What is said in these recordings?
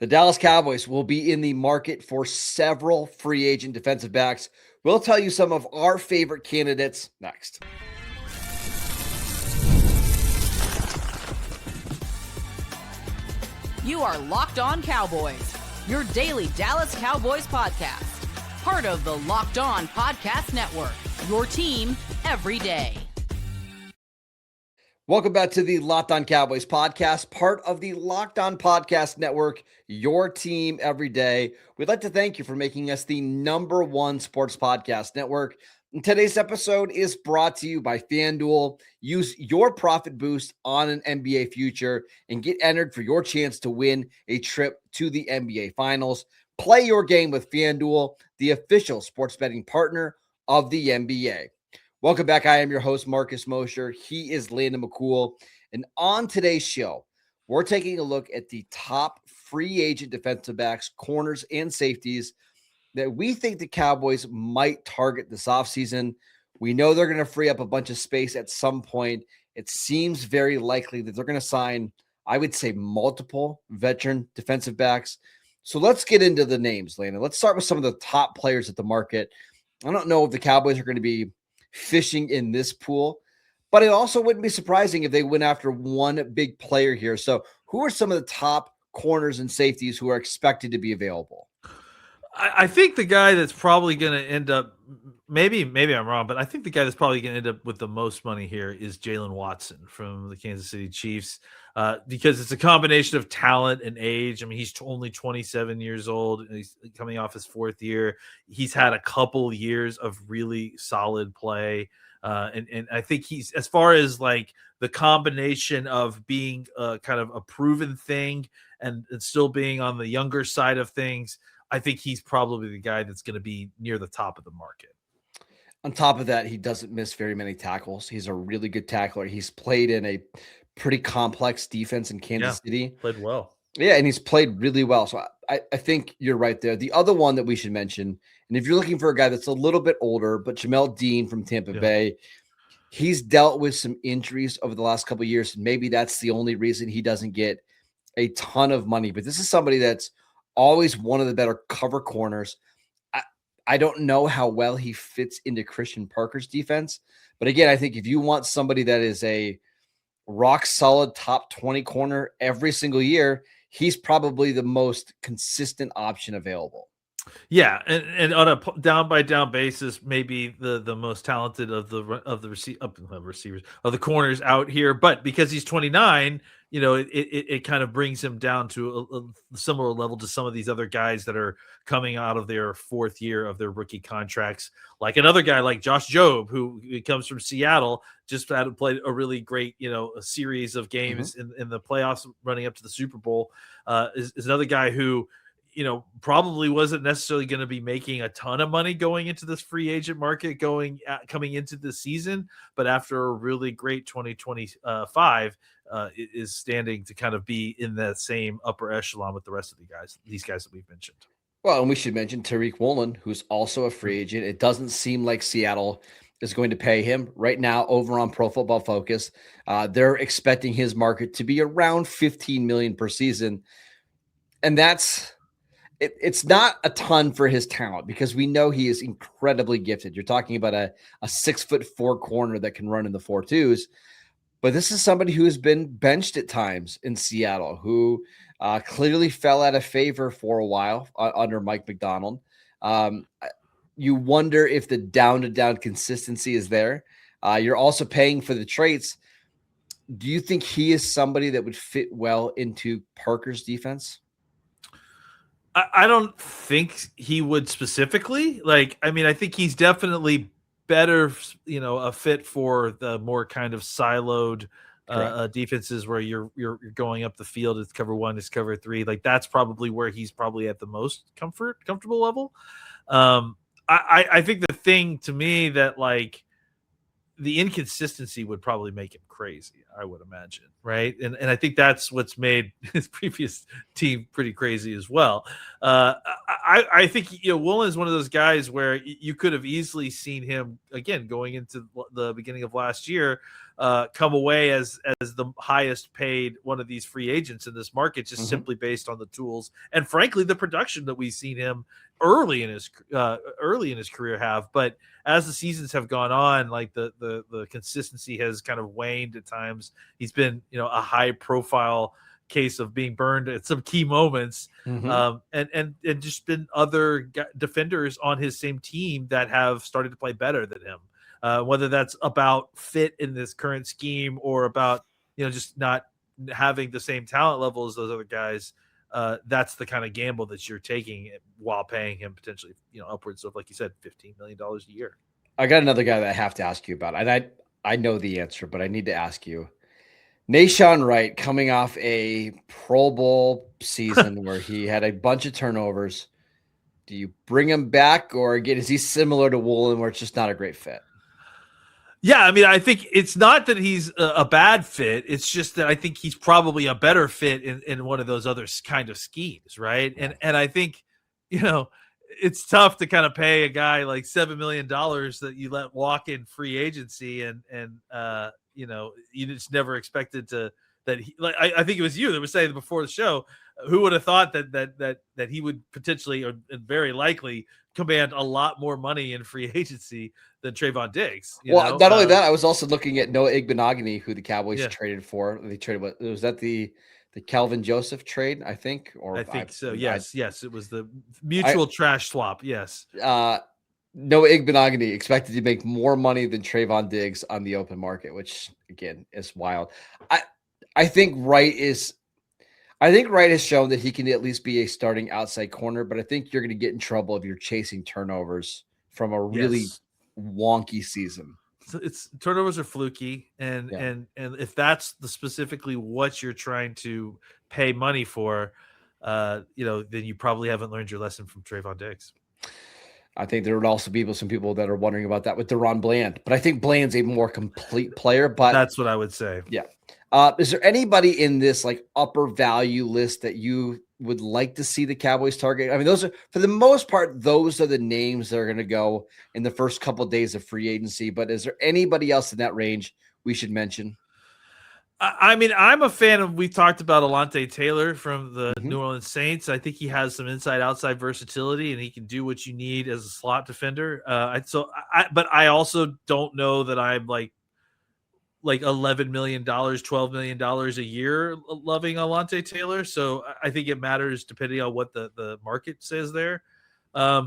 The Dallas Cowboys will be in the market for several free agent defensive backs. We'll tell you some of our favorite candidates next. You are Locked On Cowboys, your daily Dallas Cowboys podcast. Part of the Locked On Podcast Network, your team every day. Welcome back to the Locked On Cowboys podcast, part of the Locked On Podcast Network, your team every day. We'd like to thank you for making us the #1 sports podcast network. And today's episode is brought to you by FanDuel. Use your profit boost on an NBA future and get entered for your chance to win a trip to the NBA Finals. Play your game with FanDuel, the official sports betting partner of the NBA. Welcome back. I am your host, Marcus Mosher. He is Landon McCool. And on today's show, we're taking a look at the top free agent defensive backs, corners, and safeties that we think the Cowboys might target this offseason. We know they're going to free up a bunch of space at some point. It seems very likely that they're going to sign, I would say, multiple veteran defensive backs. So let's get into the names, Landon. Let's start with some of the top players at the market. I don't know if the Cowboys are going to be fishing in this pool, but it also wouldn't be surprising if they went after one big player here. So who are some of the top corners and safeties who are expected to be available? I think the guy that's probably going to end up, maybe I'm wrong, but I think the guy that's probably going to end up with the most money here is Jaylen Watson from the Kansas City Chiefs, because it's a combination of talent and age. I mean, he's only 27 years old, and he's coming off his 4th year. He's had a couple years of really solid play. And I think he's, as far as like the combination of being kind of a proven thing and still being on the younger side of things, I think he's probably the guy that's going to be near the top of the market. On top of that, he doesn't miss very many tackles. He's a really good tackler. He's played in a pretty complex defense in Kansas City. Played well. Yeah, and he's played really well. So I think you're right there. The other one that we should mention, and if you're looking for a guy that's a little bit older, but Jamel Dean from Tampa Bay, he's dealt with some injuries over the last couple of years. And maybe that's the only reason he doesn't get a ton of money. But this is somebody that's always one of the better cover corners. I don't know how well he fits into Christian Parker's defense. But again, I think if you want somebody that is a rock solid top 20 corner every single year, he's probably the most consistent option available. Yeah, and on a down by down basis, maybe the most talented of the receivers of the corners out here. But because he's 29, it kind of brings him down to a similar level to some of these other guys that are coming out of their 4th year of their rookie contracts. Like another guy like Josh Jobe, who comes from Seattle, just had played a really great, a series of games in the playoffs running up to the Super Bowl. Is another guy who, probably wasn't necessarily going to be making a ton of money going into this free agent market coming into the season, but after a really great 2025 is standing to kind of be in that same upper echelon with the rest of these guys that we've mentioned. Well, and we should mention Tariq Woolen, who's also a free agent. It doesn't seem like Seattle is going to pay him right now over on Pro Football Focus. They're expecting his market to be around $15 million per season. And it's not a ton for his talent because we know he is incredibly gifted. You're talking about a 6'4" corner that can run in the 4.2s, but this is somebody who has been benched at times in Seattle, who clearly fell out of favor for a while under Mike McDonald. You wonder if the down-to-down consistency is there. You're also paying for the traits. Do you think he is somebody that would fit well into Parker's defense? I don't think he would specifically. I think he's definitely better, a fit for the more kind of siloed defenses where you're going up the field. It's cover 1, it's cover 3. Like that's probably where he's probably at the most comfortable level. I think the thing to me that the inconsistency would probably make him crazy, I would imagine, right? And I think that's what's made his previous team pretty crazy as well. I think, Woolen is one of those guys where you could have easily seen him, again, going into the beginning of last year, come away as the highest paid one of these free agents in this market, just simply based on the tools and, frankly, the production that we've seen him early in his career have. But as the seasons have gone on, like the consistency has kind of waned at times. He's been, a high profile case of being burned at some key moments, and just been other defenders on his same team that have started to play better than him. Whether that's about fit in this current scheme or about, just not having the same talent level as those other guys. That's the kind of gamble that you're taking while paying him potentially, upwards of, like you said, $15 million a year. I got another guy that I have to ask you about, and I know the answer, but I need to ask you. Nahshon Wright, coming off a Pro Bowl season where he had a bunch of turnovers. Do you bring him back, or again, is he similar to Woolen where it's just not a great fit? Yeah, I mean, I think it's not that he's a bad fit. It's just that I think he's probably a better fit in one of those other kind of schemes, right? And I think, it's tough to kind of pay a guy like $7 million that you let walk in free agency, and you just never expected that he, like, I think it was you that was saying before the show, who would have thought that he would potentially or very likely command a lot more money in free agency than Trayvon Diggs. Not only that, I was also looking at Noah Igbenogany, who the Cowboys traded for. They traded, was that the Calvin Joseph trade, I think? Or I think so. Yes. It was the mutual trash swap. Yes. Noah Igbenogany expected to make more money than Trayvon Diggs on the open market, which again is wild. I think Wright has shown that he can at least be a starting outside corner, but I think you're going to get in trouble if you're chasing turnovers from a really wonky season. So it's turnovers are fluky, and if that's specifically what you're trying to pay money for, then you probably haven't learned your lesson from Trayvon Diggs. I think there would also be some people that are wondering about that with Deron Bland, but I think Bland's a more complete player. But that's what I would say. Yeah. Is there anybody in this like upper value list that you would like to see the Cowboys target? I mean, those are, for the most part, those are the names that are going to go in the first couple of days of free agency. But is there anybody else in that range we should mention? I mean, I'm a fan of, we talked about Alontae Taylor from the New Orleans Saints. I think he has some inside-outside versatility, and he can do what you need as a slot defender. But I also don't know that I'm like $11 million, $12 million a year loving Alontae Taylor. So I think it matters depending on what the market says there. I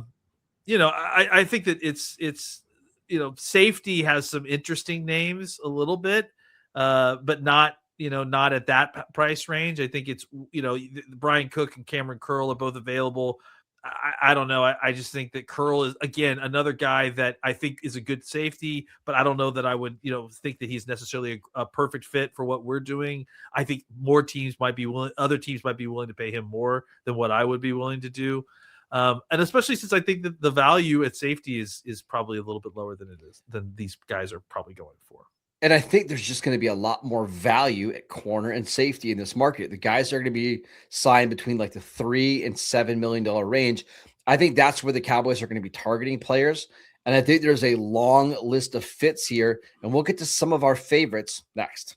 think that it's safety has some interesting names a little bit, but not at that price range. I think it's, Brian Cook and Cameron Curl are both available. I don't know. I just think that Curl is, again, another guy that I think is a good safety, but I don't know that I would, think that he's necessarily a perfect fit for what we're doing. I think other teams might be willing to pay him more than what I would be willing to do. And especially since I think that the value at safety is probably a little bit lower than these guys are probably going for. And I think there's just going to be a lot more value at corner and safety in this market. The guys are going to be signed between like the $3 and $7 million range. I think that's where the Cowboys are going to be targeting players. And I think there's a long list of fits here, and we'll get to some of our favorites next.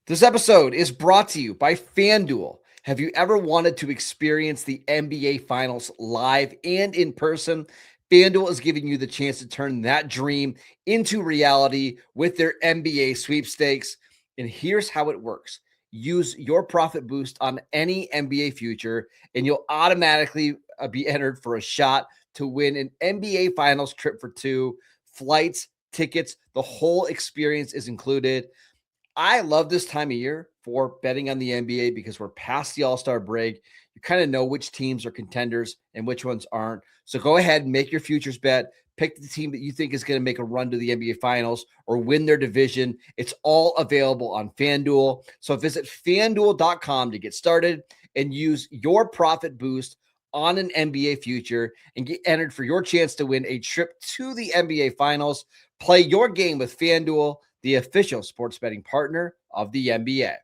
This episode is brought to you by FanDuel. Have you ever wanted to experience the NBA Finals live and in person? FanDuel is giving you the chance to turn that dream into reality with their NBA sweepstakes. And here's how it works. Use your profit boost on any NBA future, and you'll automatically be entered for a shot to win an NBA Finals trip for two, flights, tickets. The whole experience is included. I love this time of year for betting on the NBA because we're past the All-Star break. You kind of know which teams are contenders and which ones aren't. So go ahead and make your futures bet. Pick the team that you think is going to make a run to the NBA Finals or win their division. It's all available on FanDuel. So visit FanDuel.com to get started and use your profit boost on an NBA future and get entered for your chance to win a trip to the NBA Finals. Play your game with FanDuel, the official sports betting partner of the NBA.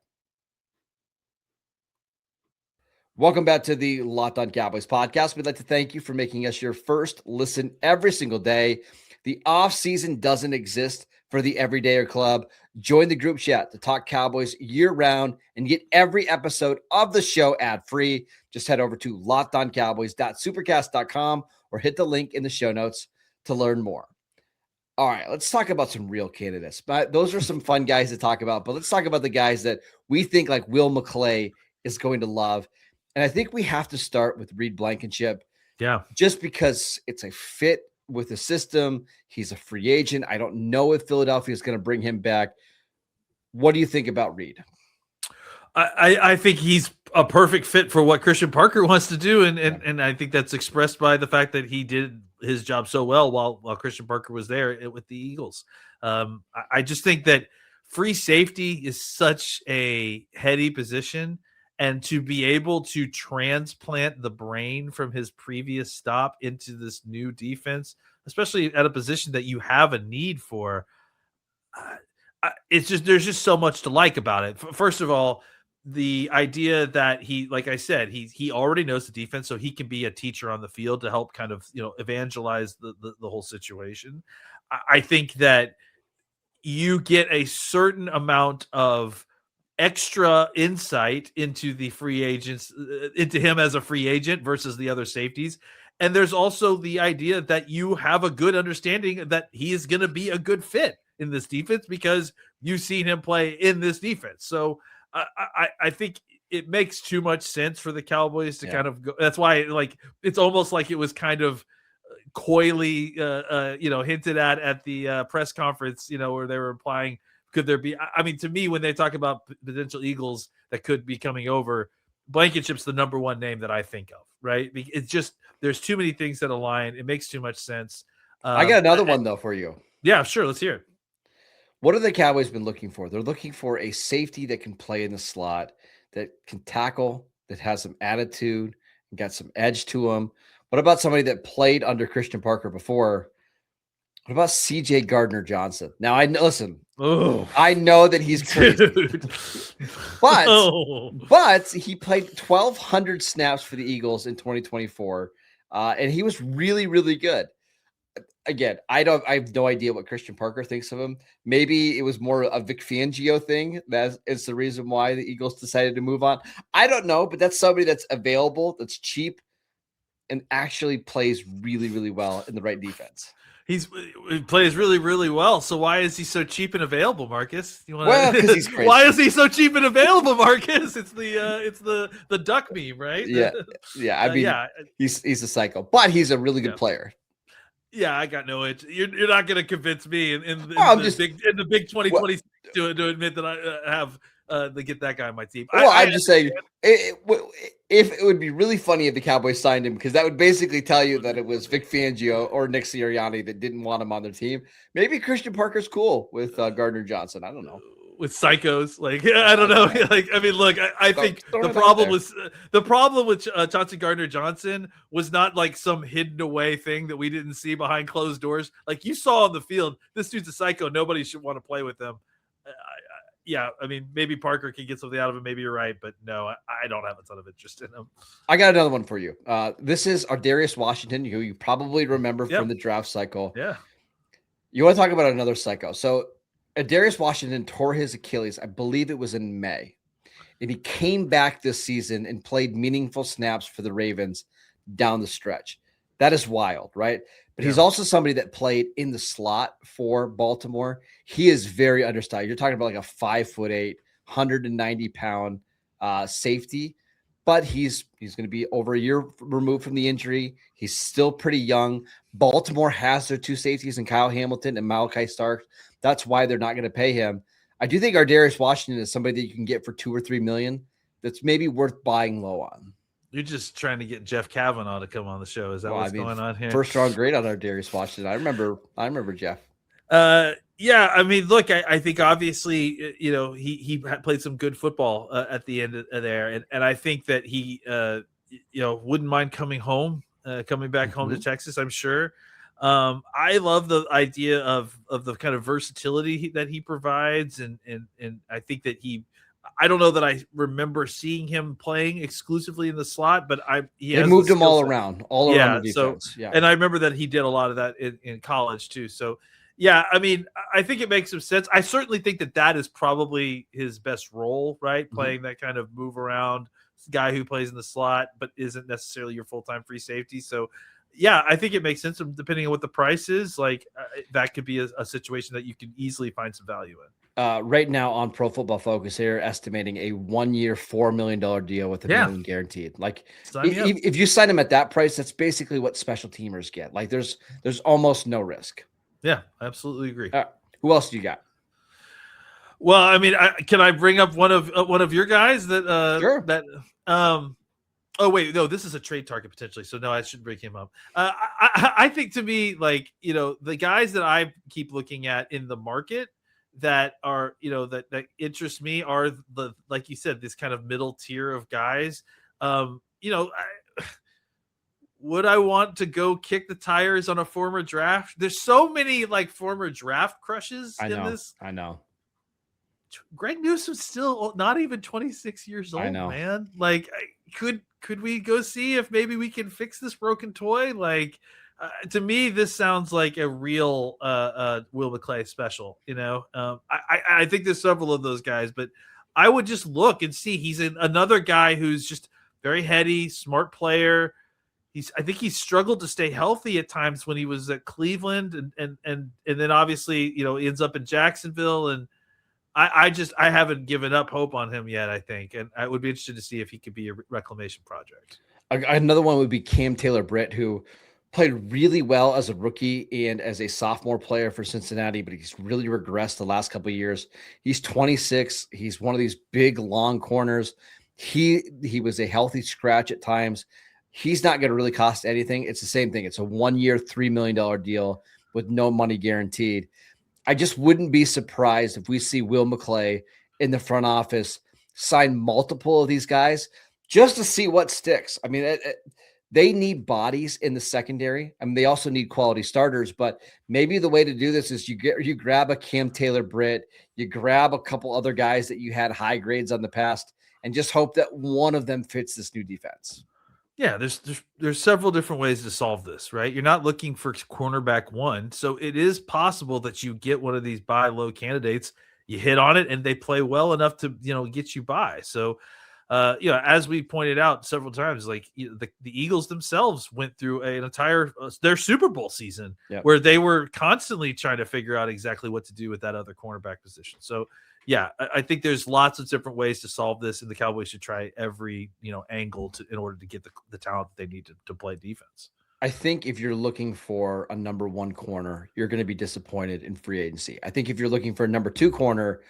Welcome back to the Locked On Cowboys podcast. We'd like to thank you for making us your first listen every single day. The off-season doesn't exist for the Everydayer Club. Join the group chat to talk Cowboys year-round and get every episode of the show ad-free. Just head over to lockedoncowboys.supercast.com or hit the link in the show notes to learn more. All right, let's talk about some real candidates. But those are some fun guys to talk about, but let's talk about the guys that we think like Will McClay is going to love. And I think we have to start with Reed Blankenship. Yeah. Just because it's a fit with the system. He's a free agent. I don't know if Philadelphia is going to bring him back. What do you think about Reed? I think he's a perfect fit for what Christian Parker wants to do. And I think that's expressed by the fact that he did his job so well while Christian Parker was there with the Eagles. I just think that free safety is such a heady position. And to be able to transplant the brain from his previous stop into this new defense, especially at a position that you have a need for, there's just so much to like about it. First of all, the idea that like I said, he already knows the defense, so he can be a teacher on the field to help kind of, evangelize the whole situation. I think that you get a certain amount of extra insight into the free agents, into him as a free agent versus the other safeties. And there's also the idea that you have a good understanding that he is going to be a good fit in this defense because you've seen him play in this defense. So I think it makes too much sense for the Cowboys to kind of go. That's why it's almost like it was kind of coyly, hinted at the press conference, where they were implying, could there be? I mean, to me, when they talk about potential Eagles that could be coming over, Blankenship's the number one name that I think of, right? It's just, there's too many things that align. It makes too much sense. I got another one, though, for you. Yeah, sure. Let's hear it. What have the Cowboys been looking for? They're looking for a safety that can play in the slot, that can tackle, that has some attitude, and got some edge to him. What about somebody that played under Christian Parker before? What about CJ Gardner-Johnson? Now, I know that he's crazy, but he played 1,200 snaps for the Eagles in 2024, and he was really, really good. Again, I have no idea what Christian Parker thinks of him. Maybe it was more a Vic Fangio thing. That is the reason why the Eagles decided to move on. I don't know, but that's somebody that's available, that's cheap, and actually plays really, really well in the right defense. He plays really, really well. So why is he so cheap and available, Marcus? Well, because he's crazy. Why is he so cheap and available, Marcus? It's the duck meme, right? Yeah. I mean, he's a psycho, but he's a really good player. Yeah, I got no itch. You're not going to convince me in the big 2020 to admit that I have to get that guy on my team. Well, I'm just saying, if it would be really funny if the Cowboys signed him, because that would basically tell you that it was Vic Fangio or Nick Sirianni that didn't want him on their team. Maybe Christian Parker's cool with Gardner-Johnson. I don't know. With psychos, I don't know. I think the problem with Chauncey Gardner-Johnson was not like some hidden away thing that we didn't see behind closed doors. Like you saw on the field, this dude's a psycho. Nobody should want to play with him. I mean, maybe Parker can get something out of him. Maybe you're right, but no, I don't have a ton of interest in him. I got another one for you. This is Ardarius Washington, who you probably remember from the draft cycle. Yeah. You want to talk about another psycho? So Ardarius Washington tore his Achilles, I believe it was in May, and he came back this season and played meaningful snaps for the Ravens down the stretch. That is wild, right? But he's also somebody that played in the slot for Baltimore. He is very undersized. You're talking about like a 5'8", 190-pound safety, but he's going to be over a year removed from the injury. He's still pretty young. Baltimore has their two safeties in Kyle Hamilton and Malachi Starks. That's why they're not going to pay him. I do think Ardarius Washington is somebody that you can get for $2 or $3 million. That's maybe worth buying low on. You're just trying to get Jeff Kavanaugh to come on the show. Is that what's going on here? First round grade on Ardarius Washington. I remember Jeff. Yeah, I mean, look, I think obviously, he played some good football at the end of there, and I think that he wouldn't mind coming back home to Texas, I'm sure. I love the idea of the kind of versatility that he provides. And I think that I don't know that I remember seeing him playing exclusively in the slot, but they moved him all around the defense. And I remember that he did a lot of that in college too. So yeah, I mean, I think it makes some sense. I certainly think that is probably his best role, right? Playing that kind of move around guy who plays in the slot, but isn't necessarily your full-time free safety. So yeah, I think it makes sense depending on what the price is. Like that could be a situation that you can easily find some value in. Right now on Pro Football Focus, they're estimating a 1 year, $4 million deal with $1 million guaranteed. Like if you sign him at that price, that's basically what special teamers get. Like there's almost no risk. Yeah, absolutely agree. Who else do you got? Well, I mean, can I bring up one of your guys that sure. That oh wait, no, this is a trade target potentially, so no, I shouldn't bring him up. I think to me, like, the guys that I keep looking at in the market that are, that interest me are the, like you said, this kind of middle tier of guys. Would I want to go kick the tires on a former draft? There's so many like former draft crushes in this. I know. Greg Newsom's still not even 26 years old, man. Like, could we go see if maybe we can fix this broken toy? Like, to me, this sounds like a real Will McClay special. I think there's several of those guys, but I would just look and see. He's another guy who's just very heady, smart player. I think he struggled to stay healthy at times when he was at Cleveland, and then obviously ends up in Jacksonville. And I haven't given up hope on him yet, I think, and I would be interested to see if he could be a reclamation project. Another one would be Cam Taylor-Britt, who played really well as a rookie and as a sophomore player for Cincinnati, but he's really regressed the last couple of years. He's 26. He's one of these big, long corners. He was a healthy scratch at times. He's not going to really cost anything. It's the same thing. It's a 1 year, $3 million deal with no money guaranteed. I just wouldn't be surprised if we see Will McClay in the front office sign multiple of these guys just to see what sticks. I mean, they need bodies in the secondary. I mean, they also need quality starters, but maybe the way to do this is you grab a Cam Taylor-Britt, you grab a couple other guys that you had high grades on the past, and just hope that one of them fits this new defense. Yeah, there's several different ways to solve this, right? You're not looking for cornerback one, so it is possible that you get one of these buy low candidates, you hit on it, and they play well enough to get you by. So, as we pointed out several times, like the Eagles themselves went through an entire their Super Bowl season where they were constantly trying to figure out exactly what to do with that other cornerback position. So. Yeah, I think there's lots of different ways to solve this, and the Cowboys should try every angle in order to get the talent that they need to play defense. I think if you're looking for a number one corner, you're going to be disappointed in free agency. I think if you're looking for a number two corner,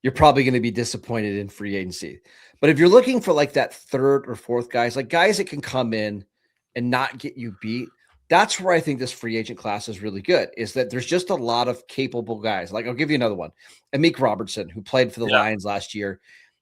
you're probably going to be disappointed in free agency. But if you're looking for like that third or fourth guys, like guys that can come in and not get you beat, that's where I think this free agent class is really good, is that there's just a lot of capable guys. Like I'll give you another one. Amik Robertson, who played for the Lions last year.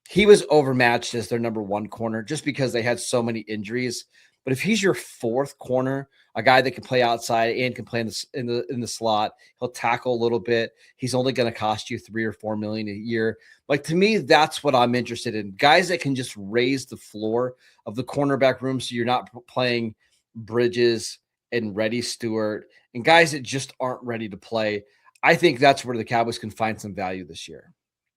He was overmatched as their number one corner just because they had so many injuries. But if he's your fourth corner, a guy that can play outside and can play in the slot, he'll tackle a little bit. He's only going to cost you $3 or $4 million a year. Like to me, that's what I'm interested in. Guys that can just raise the floor of the cornerback room, so you're not playing Bridges and Reddy Stewart and guys that just aren't ready to play. I think that's where the Cowboys can find some value this year.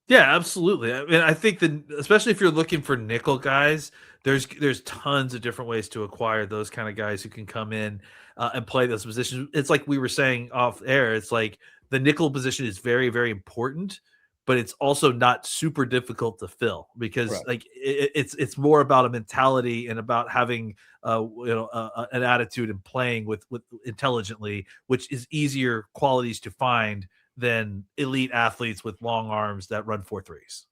Yeah, absolutely. I mean, I think that especially if you're looking for nickel guys, there's tons of different ways to acquire those kind of guys who can come in and play those positions. It's like we were saying off air. It's like the nickel position is very, very important, but it's also not super difficult to fill because like it's more about a mentality and about having an attitude and playing with intelligently, which is easier qualities to find than elite athletes with long arms that run 4.3s.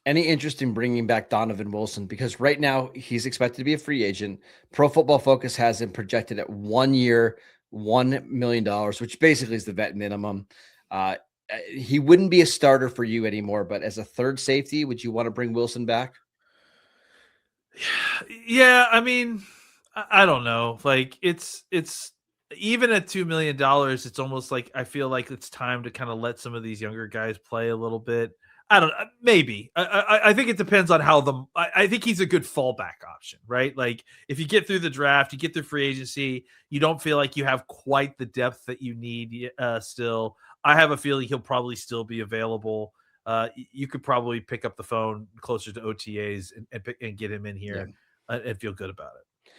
Any interest in bringing back Donovan Wilson? Because right now he's expected to be a free agent. Pro Football Focus has him projected at 1 year, $1 million, which basically is the vet minimum. He wouldn't be a starter for you anymore, but as a third safety, would you want to bring Wilson back? Yeah, I mean, I don't know. Like it's even at $2 million, it's almost like I feel like it's time to kind of let some of these younger guys play a little bit. I don't maybe. I think it depends on how I think he's a good fallback option, right? Like if you get through the draft, you get through free agency, you don't feel like you have quite the depth that you need still. I have a feeling he'll probably still be available. You could probably pick up the phone closer to OTAs and get him in here and feel good about it.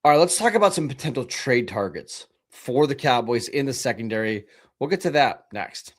All right, let's talk about some potential trade targets for the Cowboys in the secondary. We'll get to that next.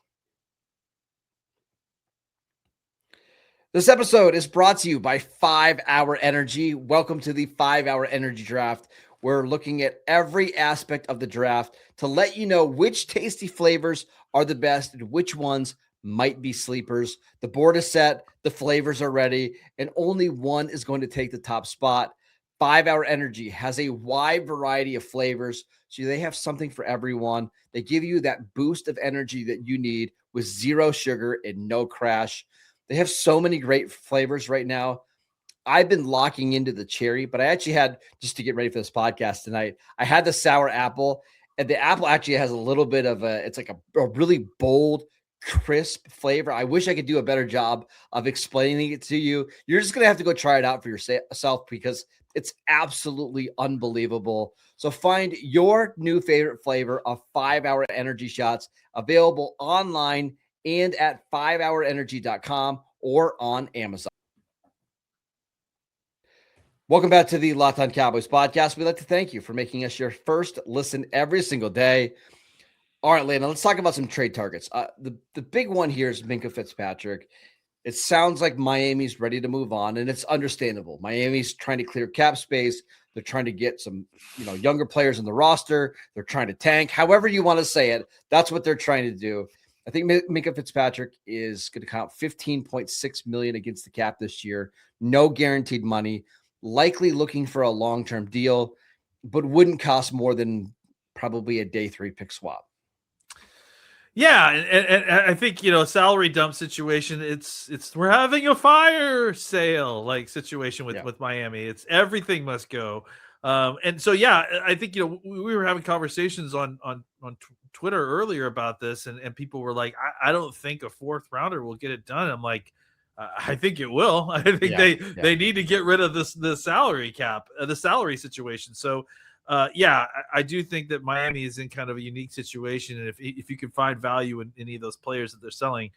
This episode is brought to you by 5 Hour Energy. Welcome to the 5 Hour Energy Draft. We're looking at every aspect of the draft to let you know which tasty flavors are the best and which ones might be sleepers. The board is set, the flavors are ready, and only one is going to take the top spot. 5 Hour Energy has a wide variety of flavors, so they have something for everyone. They give you that boost of energy that you need with zero sugar and no crash. They have so many great flavors right now. I've been locking into the cherry, but I actually had, just to get ready for this podcast tonight, I had the sour apple, and the apple actually has a little bit of it's like a really bold, crisp flavor. I wish I could do a better job of explaining it to you. You're just going to have to go try it out for yourself because it's absolutely unbelievable. So find your new favorite flavor of 5 Hour Energy shots available online and at 5hourenergy.com or on Amazon. Welcome back to the Locked On Cowboys podcast. We'd like to thank you for making us your first listen every single day. All right, Landon, let's talk about some trade targets. The big one here is Minkah Fitzpatrick. It sounds like Miami's ready to move on, and it's understandable. Miami's trying to clear cap space. They're trying to get some, younger players in the roster. They're trying to tank. However you want to say it, that's what they're trying to do. I think Minkah Fitzpatrick is going to count $15.6 million against the cap this year. No guaranteed money. Likely looking for a long-term deal, but wouldn't cost more than probably a day 3 pick swap. Yeah, and I think salary dump situation. It's we're having a fire sale like situation with Miami. It's everything must go, and so I think we were having conversations on Twitter earlier about this, and people were like, I don't think a 4th rounder will get it done. I'm like, I think it will. I think they need to get rid of the salary cap, the salary situation. So. I do think that Miami is in kind of a unique situation, and if you can find value in any of those players that they're selling,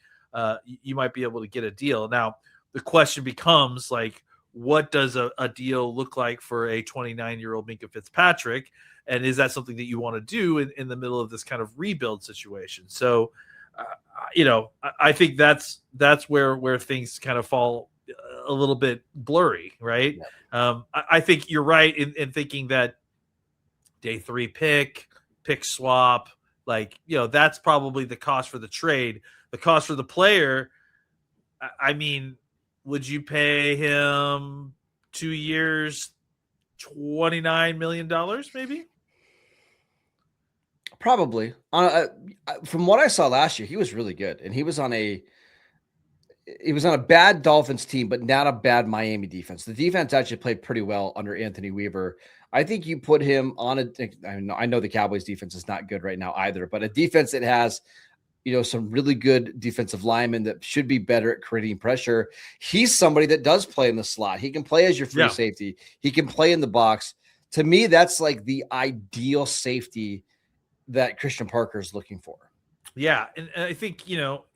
you might be able to get a deal. Now, the question becomes like, what does a deal look like for a 29-year-old Minkah Fitzpatrick, and is that something that you want to do in the middle of this kind of rebuild situation? So, I think that's where things kind of fall a little bit blurry, right? Yeah. I think you're right in thinking that. Day 3 pick swap, that's probably the cost for the trade. The cost for the player, I mean, would you pay him 2 years, $29 million maybe? Probably. From what I saw last year, he was really good, and he was on a bad Dolphins team, but not a bad Miami defense. The defense actually played pretty well under Anthony Weaver. I think you put him on I know the Cowboys defense is not good right now either, but a defense that has, some really good defensive linemen that should be better at creating pressure. He's somebody that does play in the slot. He can play as your free safety. He can play in the box. To me, that's like the ideal safety that Christian Parker is looking for. Yeah, and I think,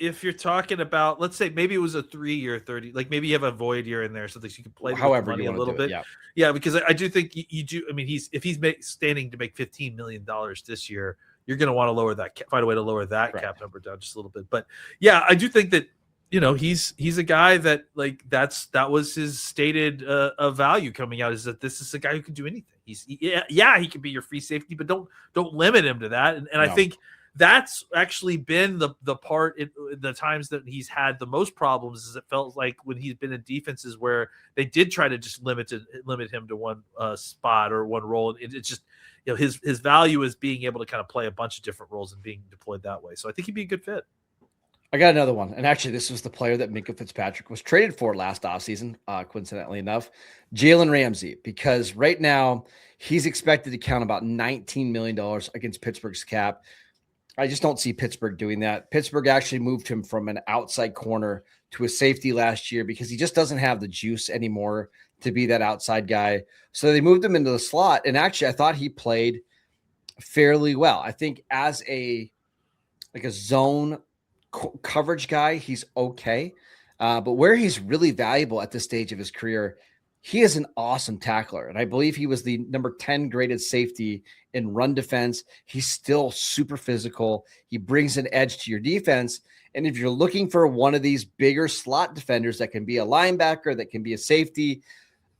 if you're talking about, let's say maybe it was a 3-year 30, like maybe you have a void year in there so that you can play however with the money you a little bit. Yeah, because I do think you do. I mean, if he's standing to make $15 million this year, you're going to want to find a way to lower that cap number down just a little bit. But yeah, I do think that he's a guy that that was his stated value coming out, is that this is a guy who can do anything. He can be your free safety, but don't limit him to that. And I think. That's actually been the part in the times that he's had the most problems, is it felt like when he's been in defenses where they did try to just limit him to one spot or one role. It's just, his value is being able to kind of play a bunch of different roles and being deployed that way. So I think he'd be a good fit. I got another one. And actually, this was the player that Minkah Fitzpatrick was traded for last offseason, coincidentally enough, Jalen Ramsey, because right now he's expected to count about $19 million against Pittsburgh's cap. I just don't see Pittsburgh doing that. Pittsburgh actually moved him from an outside corner to a safety last year because he just doesn't have the juice anymore to be that outside guy. So they moved him into the slot. And actually, I thought he played fairly well. I think as a zone coverage guy, he's okay. But where he's really valuable at this stage of his career, he is an awesome tackler. And I believe he was the number 10 graded safety in run defense. He's still super physical. He brings an edge to your defense. And if you're looking for one of these bigger slot defenders that can be a linebacker, that can be a safety,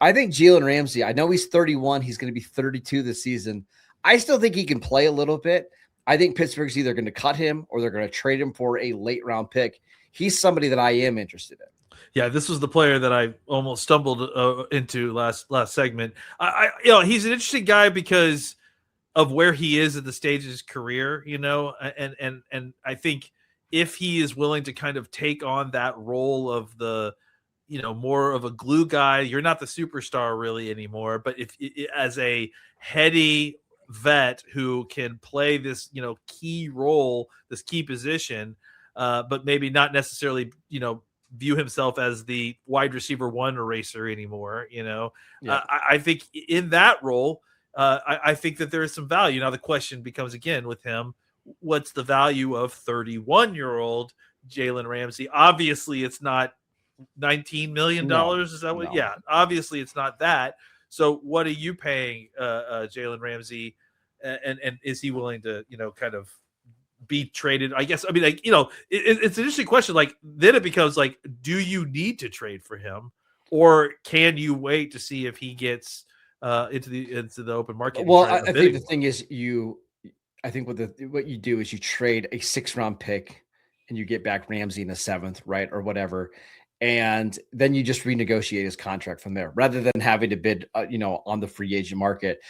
I think Jalen Ramsey, I know he's 31. He's going to be 32 this season. I still think he can play a little bit. I think Pittsburgh's either going to cut him or they're going to trade him for a late round pick. He's somebody that I am interested in. Yeah, this was the player that I almost stumbled into last segment. He's an interesting guy because of where he is at the stage of his career, and I think if he is willing to kind of take on that role of the, more of a glue guy, you're not the superstar really anymore, but if as a heady vet who can play this, key role, this key position, but maybe not necessarily, view himself as the wide receiver one eraser anymore. Yeah. I think in that role, I think that there is some value. Now the question becomes again with him, what's the value of 31-year-old Jalen Ramsey? Obviously it's not $19 million. Is that what? No. Yeah. Obviously it's not that. So what are you paying Jalen Ramsey, and is he willing to, kind of be traded? I guess, it's an interesting question. Like, then it becomes like, do you need to trade for him, or can you wait to see if he gets into the open market? Well, I think the thing is what you do is you trade a 6th-round pick and you get back Ramsey in the 7th, right? Or whatever. And then you just renegotiate his contract from there rather than having to bid, on the free agent market.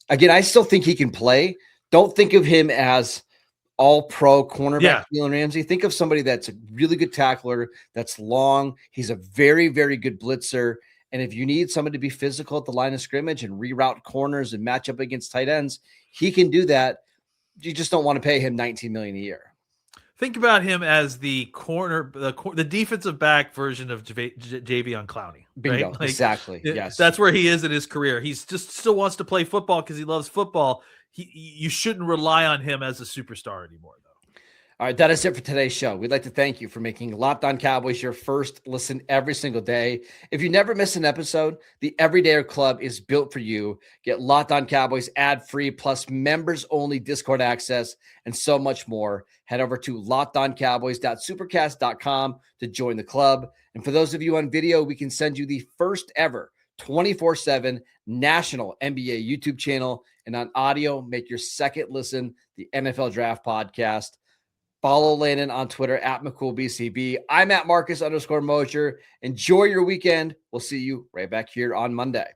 Again, I still think he can play. Don't think of him as all-pro cornerback Jalen Ramsey. Think of somebody that's a really good tackler, that's long. He's a very, very good blitzer. And if you need somebody to be physical at the line of scrimmage and reroute corners and match up against tight ends, he can do that. You just don't want to pay him $19 million a year. Think about him as the defensive back version of Javion Clowney. Bingo, right? Exactly. Yes, that's where he is in his career. He's just still wants to play football because he loves football. You shouldn't rely on him as a superstar anymore, though. All right, that is it for today's show. We'd like to thank you for making Locked On Cowboys your first listen every single day. If you never miss an episode, the Everydayer Club is built for you. Get Locked On Cowboys ad-free, plus members-only Discord access, and so much more. Head over to lockedoncowboys.supercast.com to join the club. And for those of you on video, we can send you the first ever 24/7 national NBA YouTube channel. And on audio, make your second listen the NFL Draft Podcast. Follow Landon on Twitter at McCoolBCB. I'm at Marcus_Mosher. Enjoy your weekend. We'll see you right back here on Monday.